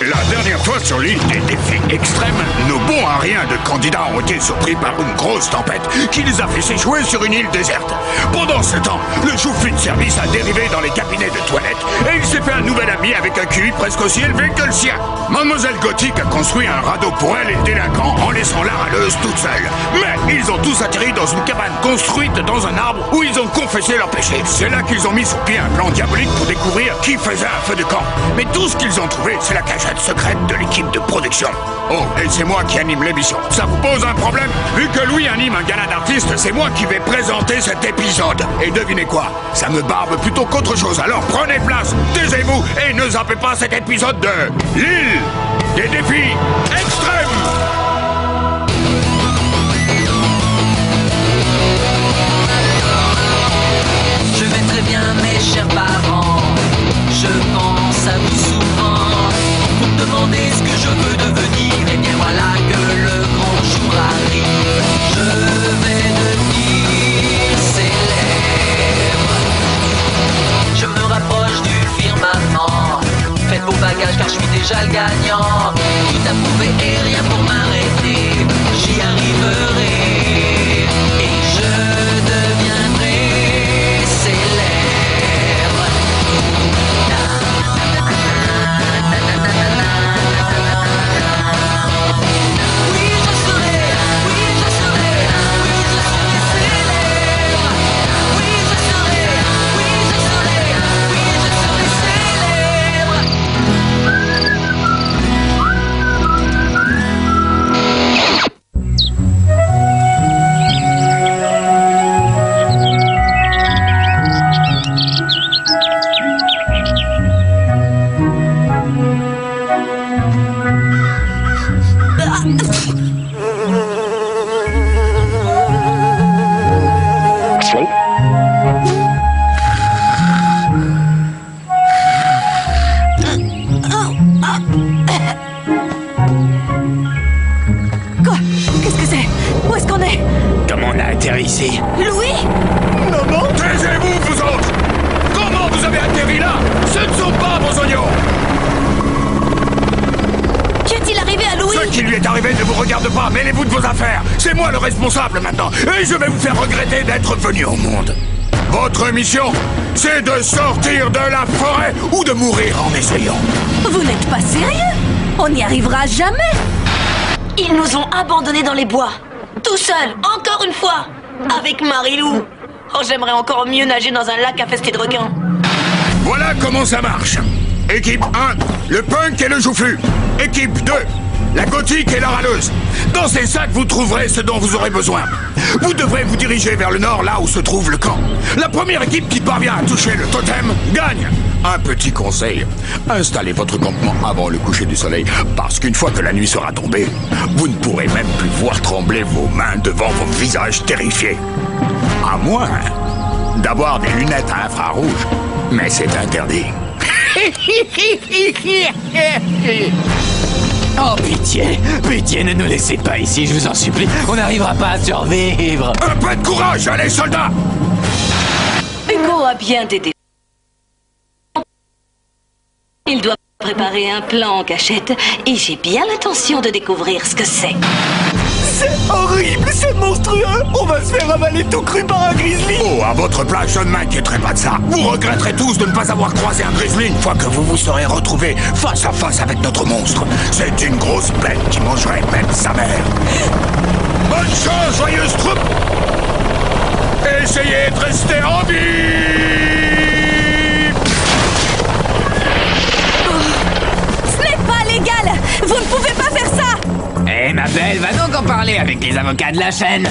La dernière fois sur l'île des défis extrêmes, nos bons à rien de candidats ont été surpris par une grosse tempête qui les a fait s'échouer sur une île déserte. Pendant ce temps, le joufflu de service a dérivé dans les cabinets de toilettes et il s'est fait un nouvel ami avec un QI presque aussi élevé que le sien. Mademoiselle Gothic a construit un radeau pour elle et le délinquant en laissant la râleuse toute seule. Mais ils ont tous atterri dans une cabane construite dans un arbre où ils ont confessé leur péché. C'est là qu'ils ont mis sur pied un plan diabolique pour découvrir qui faisait un feu de camp. Mais tout ce qu'ils ont trouvé, c'est la cachette secrète de l'équipe de production. Oh, et c'est moi qui anime l'émission. Ça vous pose un problème? Vu que Louis anime un gala d'artistes, c'est moi qui vais présenter cet épisode. Et devinez quoi? Ça me barbe plutôt qu'autre chose. Alors prenez place, taisez-vous et ne zappez pas cet épisode de l'île des défis extrêmes. Je vais très bien, mes chers parents. Je pense à vous souvent. Vous me demandez ce que je veux devenir. Et bien voilà que le grand jour arrive. Je vais devenir célèbre. Je me rapproche du firmament. Faites vos bagages car je suis déjà le gagnant. Tout à prouver et rien pour m'arrêter. J'y arriverai. Et je deviendrai célèbre. Ici. Louis? Non, non, taisez-vous, vous autres! Comment vous avez atterri là? Ce ne sont pas vos oignons! Qu'est-il arrivé à Louis? Ce qui lui est arrivé ne vous regarde pas, mêlez-vous de vos affaires! C'est moi le responsable maintenant, et je vais vous faire regretter d'être venu au monde! Votre mission, c'est de sortir de la forêt ou de mourir en essayant! Vous n'êtes pas sérieux? On n'y arrivera jamais! Ils nous ont abandonnés dans les bois. Tout seuls, encore une fois! Avec Marilou. Oh, j'aimerais encore mieux nager dans un lac infesté de requins. Voilà comment ça marche. Équipe 1, le punk et le joufflu. Équipe 2, la gothique et la râleuse. Dans ces sacs, vous trouverez ce dont vous aurez besoin. Vous devrez vous diriger vers le nord, là où se trouve le camp. La première équipe qui parvient à toucher le totem gagne. Un petit conseil, installez votre campement avant le coucher du soleil, parce qu'une fois que la nuit sera tombée, vous ne pourrez même plus voir trembler vos mains devant vos visages terrifiés. À moins d'avoir des lunettes à infrarouge, mais c'est interdit. Oh, pitié, pitié, ne nous laissez pas ici, je vous en supplie. On n'arrivera pas à survivre. Un peu de courage, allez, soldats! Hugo a bien des défauts. Il doit préparer un plan en cachette et j'ai bien l'intention de découvrir ce que c'est. C'est horrible, c'est monstrueux. On va se faire avaler tout cru par un grizzly. Oh, à votre place, je ne m'inquiéterai pas de ça. Vous regretterez tous de ne pas avoir croisé un grizzly une fois que vous vous serez retrouvés face à face avec notre monstre. C'est une grosse bête qui mangerait même sa mère. Bonne chance, joyeuse troupe! Essayez de rester en vie! Légal! Vous ne pouvez pas faire ça! Eh, ma belle, va donc en parler avec les avocats de la chaîne.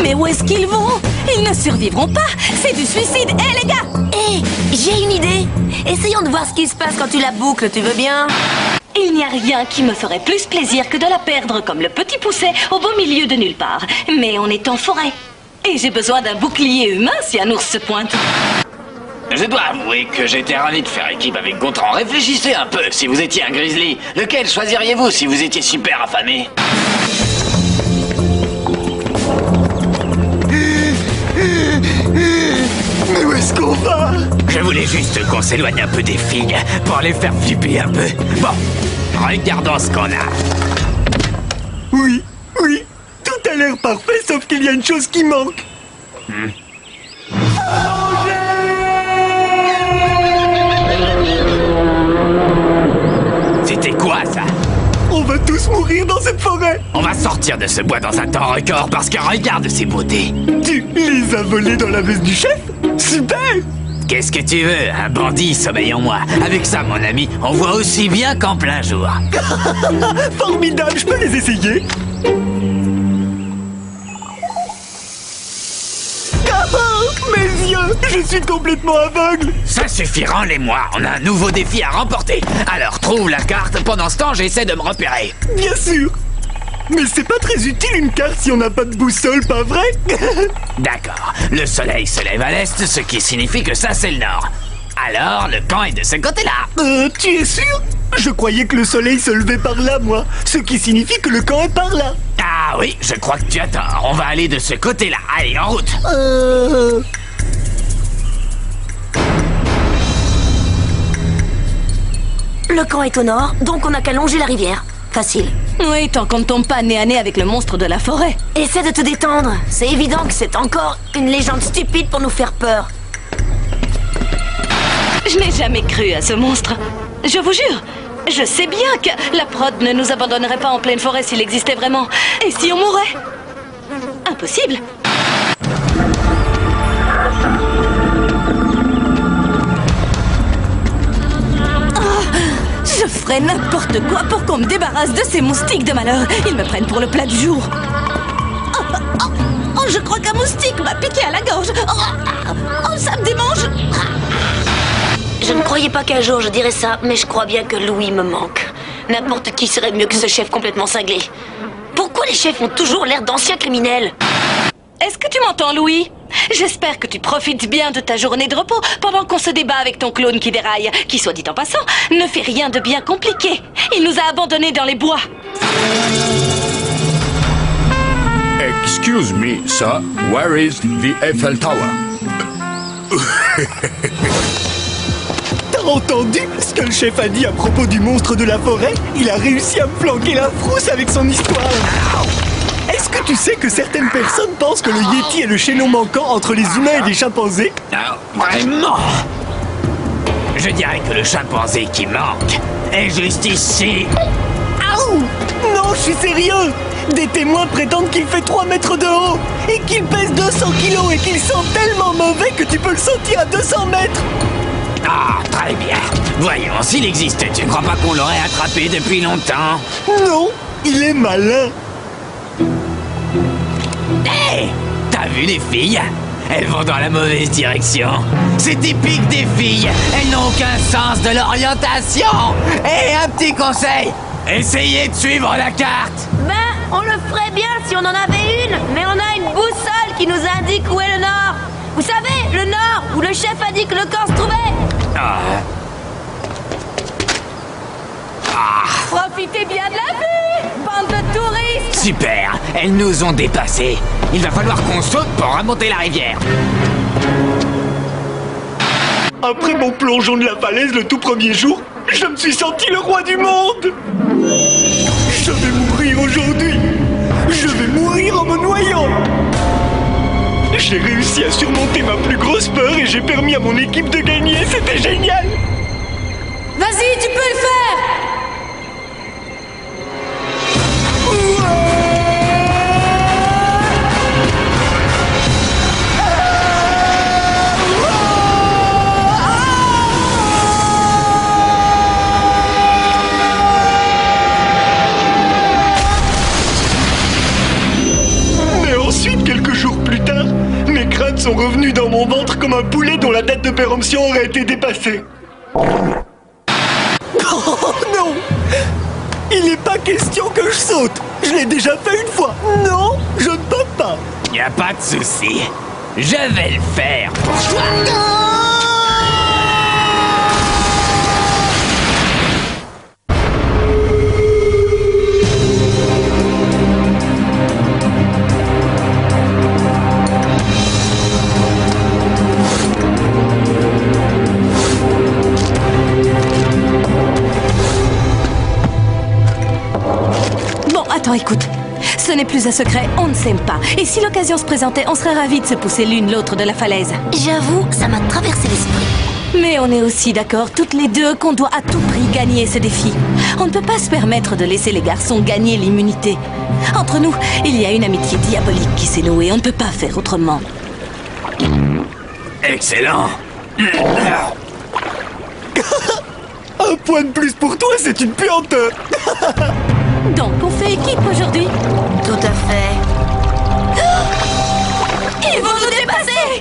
Mais où est-ce qu'ils vont? Ils ne survivront pas! C'est du suicide! Hé, les gars! Hé, j'ai une idée. Essayons de voir ce qui se passe quand tu la boucles, tu veux bien? Il n'y a rien qui me ferait plus plaisir que de la perdre comme le petit pousset au beau milieu de nulle part. Mais on est en forêt. Et j'ai besoin d'un bouclier humain si un ours se pointe. Je dois avouer que j'étais ravi de faire équipe avec Gontran. Réfléchissez un peu, si vous étiez un grizzly, lequel choisiriez-vous si vous étiez super affamé? Mais où est-ce qu'on va? Je voulais juste qu'on s'éloigne un peu des filles pour les faire flipper un peu. Bon, regardons ce qu'on a. Oui, oui, tout a l'air parfait, sauf qu'il y a une chose qui manque. C'était quoi ça? On va tous mourir dans cette forêt. On va sortir de ce bois dans un temps record parce que regarde ces beautés. Tu les as volés dans la veste du chef? Super! Qu'est-ce que tu veux? Un bandit sommeille en moi. Avec ça, mon ami, on voit aussi bien qu'en plein jour. Formidable, je peux les essayer? Oh, mes yeux! Je suis complètement aveugle! Ça suffit, rends-les-moi. On a un nouveau défi à remporter. Alors, trouve la carte. Pendant ce temps, j'essaie de me repérer. Bien sûr! Mais c'est pas très utile une carte si on n'a pas de boussole, pas vrai? D'accord. Le soleil se lève à l'est, ce qui signifie que ça, c'est le nord. Alors, le camp est de ce côté-là. Tu es sûr? Je croyais que le soleil se levait par là, moi. Ce qui signifie que le camp est par là. Ah oui, je crois que tu as tort. On va aller de ce côté-là. Allez, en route. Le camp est au nord, donc on n'a qu'à longer la rivière. Facile. Oui, tant qu'on ne tombe pas nez à nez avec le monstre de la forêt. Essaie de te détendre. C'est évident que c'est encore une légende stupide pour nous faire peur. Je n'ai jamais cru à ce monstre. Je vous jure. Je sais bien que la prod ne nous abandonnerait pas en pleine forêt s'il existait vraiment. Et si on mourait? Impossible. Je ferais n'importe quoi pour qu'on me débarrasse de ces moustiques de malheur. Ils me prennent pour le plat du jour. Oh, je crois qu'un moustique m'a piqué à la gorge. Oh, ça me démange. Je ne croyais pas qu'un jour je dirais ça, mais je crois bien que Louis me manque. N'importe qui serait mieux que ce chef complètement cinglé. Pourquoi les chefs ont toujours l'air d'anciens criminels? Est-ce que tu m'entends, Louis? J'espère que tu profites bien de ta journée de repos pendant qu'on se débat avec ton clone qui déraille, qui, soit dit en passant, ne fait rien de bien compliqué. Il nous a abandonnés dans les bois. Excuse me, sir. Where is the Eiffel Tower? T'as entendu ce que le chef a dit à propos du monstre de la forêt? Il a réussi à me flanquer la frousse avec son histoire. Est-ce que tu sais que certaines personnes pensent que le Yeti est le chaînon manquant entre les humains et les chimpanzés? Ah, vraiment? Je dirais que le chimpanzé qui manque est juste ici. Aouh! Non, je suis sérieux! Des témoins prétendent qu'il fait 3 mètres de haut et qu'il pèse 200 kilos et qu'il sent tellement mauvais que tu peux le sentir à 200 mètres! Ah, très bien. Voyons, s'il existe, tu crois pas qu'on l'aurait attrapé depuis longtemps? Non, il est malin! Hé! T'as vu les filles? Elles vont dans la mauvaise direction. C'est typique des filles. Elles n'ont aucun sens de l'orientation. Et un petit conseil, essayez de suivre la carte. Ben, on le ferait bien si on en avait une, mais on a une boussole qui nous indique où est le nord. Vous savez, le nord, où le chef a dit que le camp se trouvait. Profitez bien de la vue, bande de touristes. Super, elles nous ont dépassés. Il va falloir qu'on saute pour remonter la rivière. Après mon plongeon de la falaise le tout premier jour, je me suis senti le roi du monde! Je vais mourir aujourd'hui! Je vais mourir en me noyant! J'ai réussi à surmonter ma plus grosse peur et j'ai permis à mon équipe de gagner, c'était génial! Vas-y, tu peux le faire. Mais ensuite, quelques jours plus tard, mes craintes sont revenues dans mon ventre comme un poulet dont la date de péremption aurait été dépassée. Oh non! Il n'est pas question que je saute! Je l'ai déjà fait une fois! Non, je ne peux pas! Y a pas de souci. Je vais le faire pour toi. Attends, écoute. Ce n'est plus un secret, on ne s'aime pas. Et si l'occasion se présentait, on serait ravis de se pousser l'une l'autre de la falaise. J'avoue, ça m'a traversé l'esprit. Mais on est aussi d'accord, toutes les deux, qu'on doit à tout prix gagner ce défi. On ne peut pas se permettre de laisser les garçons gagner l'immunité. Entre nous, il y a une amitié diabolique qui s'est nouée, on ne peut pas faire autrement. Excellent. Un point de plus pour toi, c'est une piante. Donc, on fait équipe aujourd'hui. Tout à fait. Ils vont nous dépasser.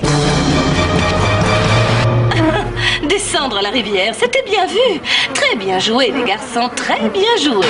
Descendre la rivière, c'était bien vu. Très bien joué, les garçons, très bien joué.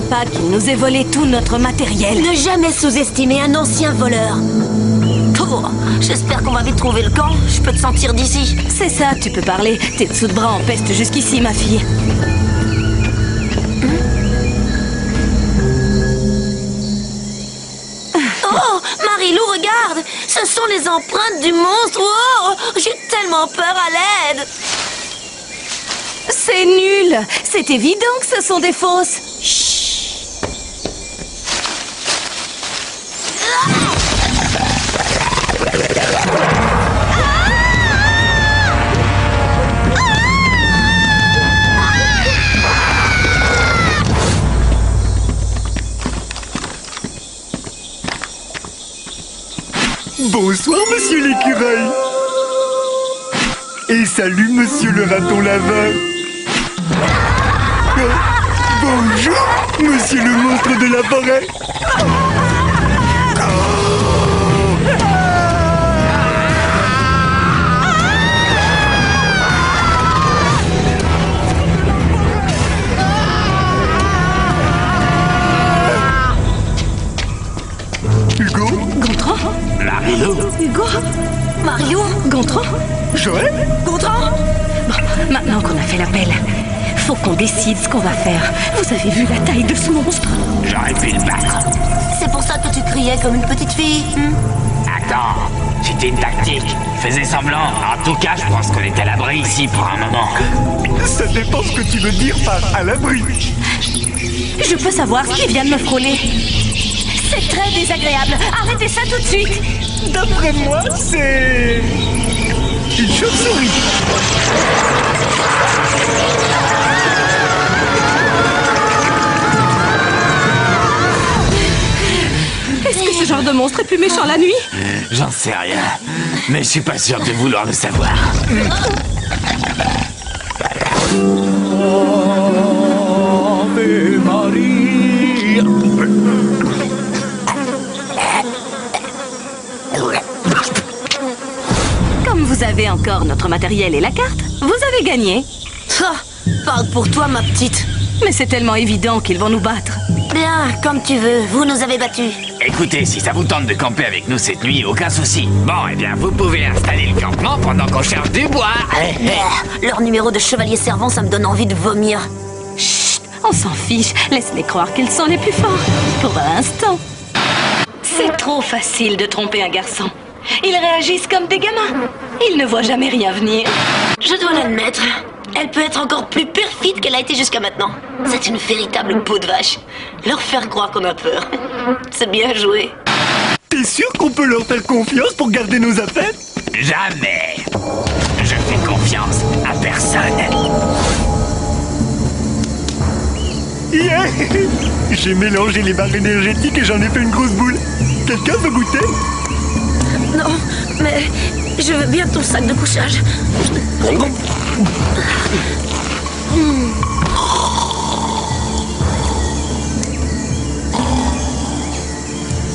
Pas qu'il nous ait volé tout notre matériel. Ne jamais sous-estimer un ancien voleur. Oh, j'espère qu'on va vite trouver le camp. Je peux te sentir d'ici. C'est ça, tu peux parler. Tes dessous de bras empestent jusqu'ici, ma fille. Oh, Marilou, regarde. Ce sont les empreintes du monstre. Oh, j'ai tellement peur, à l'aide. C'est nul. C'est évident que ce sont des fausses. Chut. Bonsoir, monsieur l'écureuil. Et salut, monsieur le raton laveur. Bonjour, monsieur le monstre de la forêt. Hugo? Gontran? Marilou? Hugo? Mario? Gontran? Joël? Gontran? Bon, maintenant qu'on a fait l'appel, faut qu'on décide ce qu'on va faire. Vous avez vu la taille de ce monstre? J'aurais pu le battre. C'est pour ça que tu criais comme une petite fille. Attends, c'était une tactique. Je faisais semblant. En tout cas, je pense qu'on est à l'abri ici pour un moment. Ça dépend ce que tu veux dire par à l'abri. Je peux savoir ce qui vient de me frôler. C'est très désagréable. Arrêtez ça tout de suite. D'après moi, c'est... une chauve-souris. Est-ce que ce genre de monstre est plus méchant la nuit? J'en sais rien. Mais je suis pas sûr de vouloir le savoir. Ave Maria. Comme vous avez encore notre matériel et la carte, vous avez gagné. Ah, parle pour toi, ma petite. Mais c'est tellement évident qu'ils vont nous battre. Bien, comme tu veux, vous nous avez battus. Écoutez, si ça vous tente de camper avec nous cette nuit, aucun souci. Bon, eh bien, vous pouvez installer le campement pendant qu'on cherche du bois. Leur numéro de chevalier servant, ça me donne envie de vomir. Chut, on s'en fiche. Laisse-les croire qu'ils sont les plus forts. Pour l'instant. C'est trop facile de tromper un garçon. Ils réagissent comme des gamins. Ils ne voient jamais rien venir. Je dois l'admettre. Elle peut être encore plus perfide qu'elle a été jusqu'à maintenant. C'est une véritable peau de vache. Leur faire croire qu'on a peur. C'est bien joué. T'es sûr qu'on peut leur faire confiance pour garder nos affaires? Jamais. Je fais confiance à personne. Yeah. J'ai mélangé les barres énergétiques et j'en ai fait une grosse boule. Quelqu'un veut goûter? Non, mais je veux bien ton sac de couchage.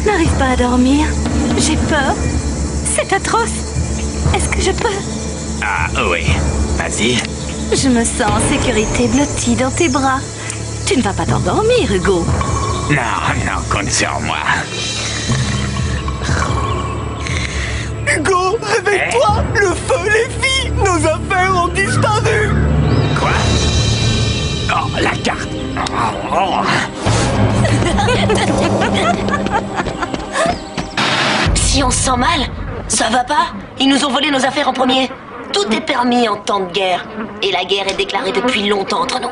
N'arrive pas à dormir. J'ai peur. C'est atroce. Est-ce que je peux? Ah oui, vas-y. Je me sens en sécurité blottie dans tes bras. Tu ne vas pas t'endormir, Hugo. Non, compte sur moi. Hugo, réveille-toi! Le feu, les filles! Nos affaires ont disparu! Quoi? Oh, la carte. Oh. Si on se sent mal, ça va pas? Ils nous ont volé nos affaires en premier. Tout est permis en temps de guerre. Et la guerre est déclarée depuis longtemps entre nous.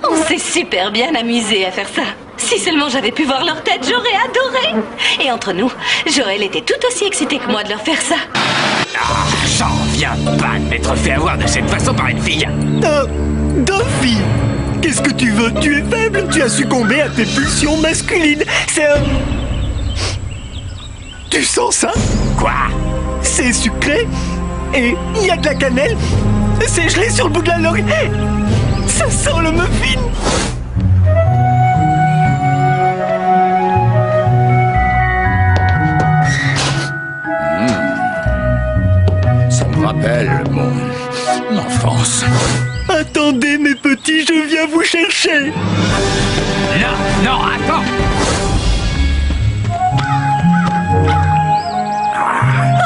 On s'est super bien amusé à faire ça. Si seulement j'avais pu voir leur tête, j'aurais adoré. Et entre nous, Joël était tout aussi excité que moi de leur faire ça. Ah, j'en viens pas de m'être fait avoir de cette façon par une fille. Duffy! Qu'est-ce que tu veux? Tu es faible, tu as succombé à tes pulsions masculines. C'est un... Tu sens ça? Quoi? C'est sucré et il y a de la cannelle. C'est gelé sur le bout de la langue. Ça sent le muffin. Ça me rappelle mon enfance. Attendez mes petits, je viens vous chercher. Non, attends.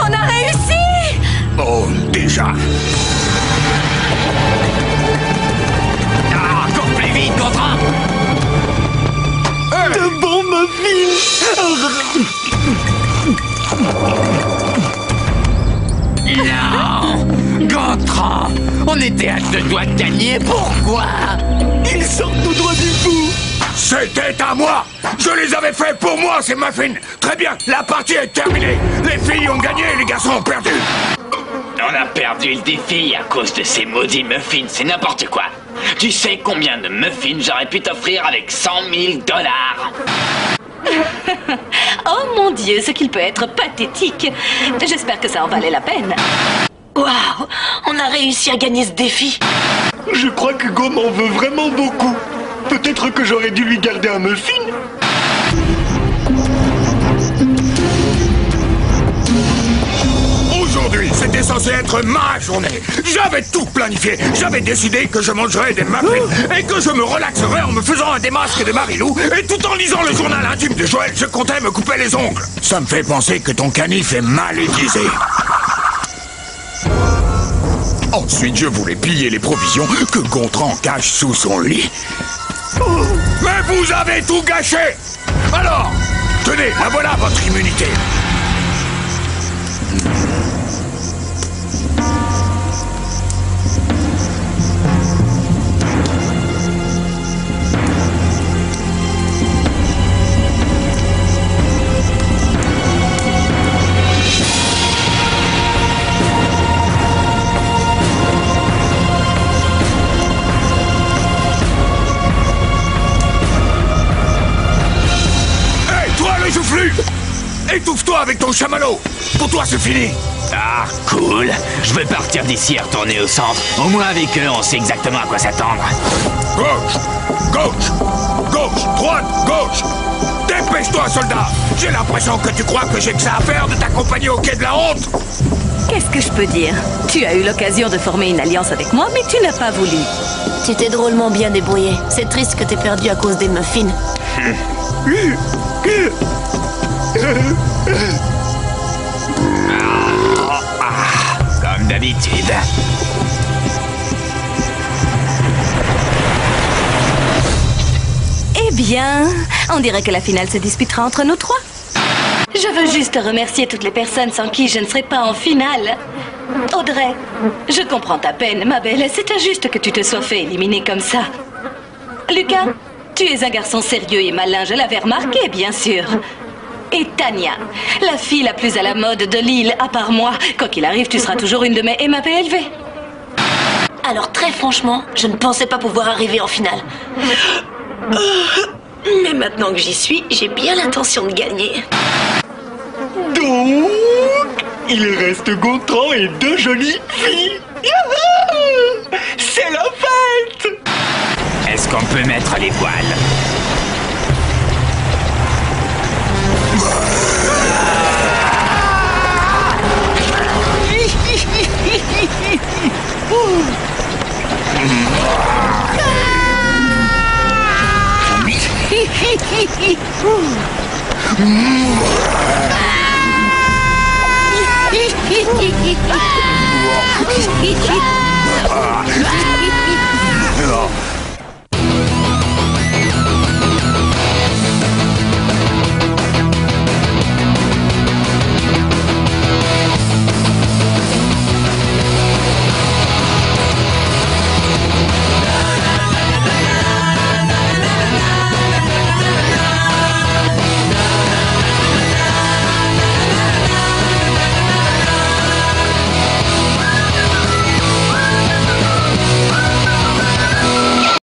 On a réussi! Oh, déjà. Ah, encore plus vite, Gontran. De bons muffins. Non, Gontran, on était à 2 doigts de gagner, pourquoi? Ils sortent tout droit du bout. C'était à moi. Je les avais faits pour moi, ces muffins. Très bien, la partie est terminée. Les filles ont gagné et les garçons ont perdu. On a perdu le défi à cause de ces maudits muffins, c'est n'importe quoi. Tu sais combien de muffins j'aurais pu t'offrir avec 100 000 $? Oh mon Dieu, ce qu'il peut être pathétique. J'espère que ça en valait la peine. Waouh! On a réussi à gagner ce défi. Je crois que Hugo m'en veut vraiment beaucoup. Peut-être que j'aurais dû lui garder un muffin. Aujourd'hui, c'était censé être ma journée. J'avais tout planifié. J'avais décidé que je mangerais des muffins et que je me relaxerais en me faisant un démasque de Marilou. Et tout en lisant le journal intime de Joël, je comptais me couper les ongles. Ça me fait penser que ton canif est mal aiguisé. Ensuite, je voulais piller les provisions que Gontran cache sous son lit. Mais vous avez tout gâché! Alors, tenez, la voilà votre immunité. Étouffe-toi avec ton chamallow. Pour toi, c'est fini. Ah, Ah, cool. Je veux partir d'ici et retourner au centre. Au moins avec eux, on sait exactement à quoi s'attendre. Gauche, gauche, gauche, droite, gauche. Dépêche-toi, soldat. J'ai l'impression que tu crois que j'ai que ça à faire de t'accompagner au quai de la honte. Qu'est-ce que je peux dire? Tu as eu l'occasion de former une alliance avec moi, mais tu n'as pas voulu. Tu t'es drôlement bien débrouillé. C'est triste que t'aies perdu à cause des muffins. Comme d'habitude. Eh bien, on dirait que la finale se disputera entre nous trois. Je veux juste remercier toutes les personnes sans qui je ne serais pas en finale. Audrey, je comprends ta peine, ma belle. C'est injuste que tu te sois fait éliminer comme ça. Lucas, tu es un garçon sérieux et malin, je l'avais remarqué, bien sûr. Et Tania, la fille la plus à la mode de l'île, à part moi. Quoi qu'il arrive, tu seras toujours une de mes MAPLV. Alors très franchement, je ne pensais pas pouvoir arriver en finale. Mais maintenant que j'y suis, j'ai bien l'intention de gagner. Donc, il reste Gontran et deux jolies filles. C'est la fête! Est-ce qu'on peut mettre les voiles?